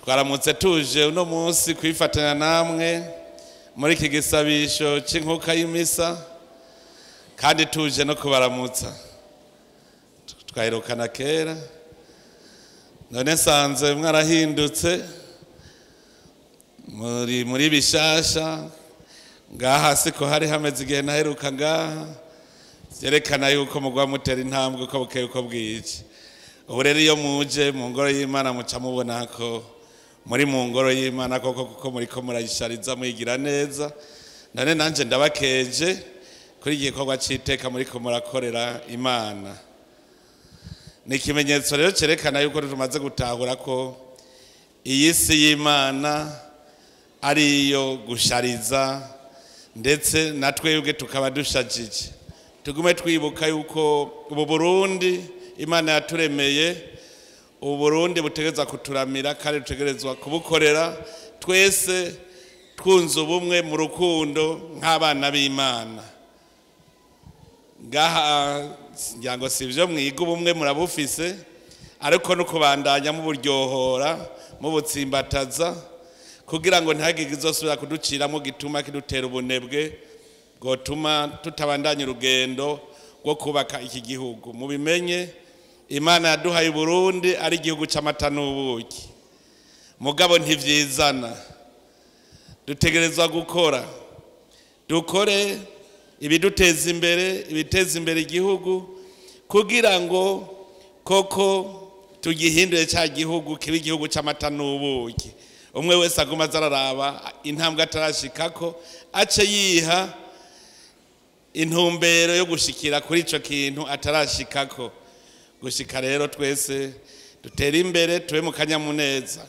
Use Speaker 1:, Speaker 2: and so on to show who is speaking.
Speaker 1: twaramutse tuje uno munsi kwifatanya namwe muri iki gisabisho c'inkuka y'imisa kandi tuje no kubaramutsa twahirukana kera none nsanze mwarahindutse muri bishasha ngaha siko hari hameze igihe naheruka ngaha vyerekana yuko mugwa mutera intambwe uko bukeye uko bwije ubu rero iyo muje mu ngoro y'Imana muca mubona ko muri mu ngoro y'Imana kuko muriko murayishariza muyigira neza none nanje ndabakeje kuri igikorwa c'iteka muriko murakorera Imana ni ikimenyetso rero cerekana yuko tumaze gutahura ko iyi si y'Imana ari iyo gushariza ndetse natwebwe tukaba dushajije tugume twibuka yuko ubu Burundi Imana yaturemeye ubu Burundi butegerezwa kuturamira kandi tutegerezwa kubukorera twese twunze ubumwe mu rukundo nk'abana b'Imana ngaha ngirango sivyo mwiga ubumwe murabufise ariko no kubandanya mu buryohora mu butsimbataza kugira ngo ntihagire izosubira kuduciramo gituma kidutera ubunebwe gotuma tutabandanya urugendo rwo kubaka iki gihugu mubimenye Imana yaduhaye Burundi ari igihugu c'amata n'ubuki mugabo ntivyizana dutegerezwa gukora dukore ibiduteza imbere igihugu kugira ngo koko tugihindure ca gihugu kiba igihugu c'amata n'ubuki umwe wese aguma zararaba intambwe atarashikako ace yiha intumbero yo gushikira kuri ico kintu atarashikako gushika rero twese dutera imbere tube mu kanyamuneza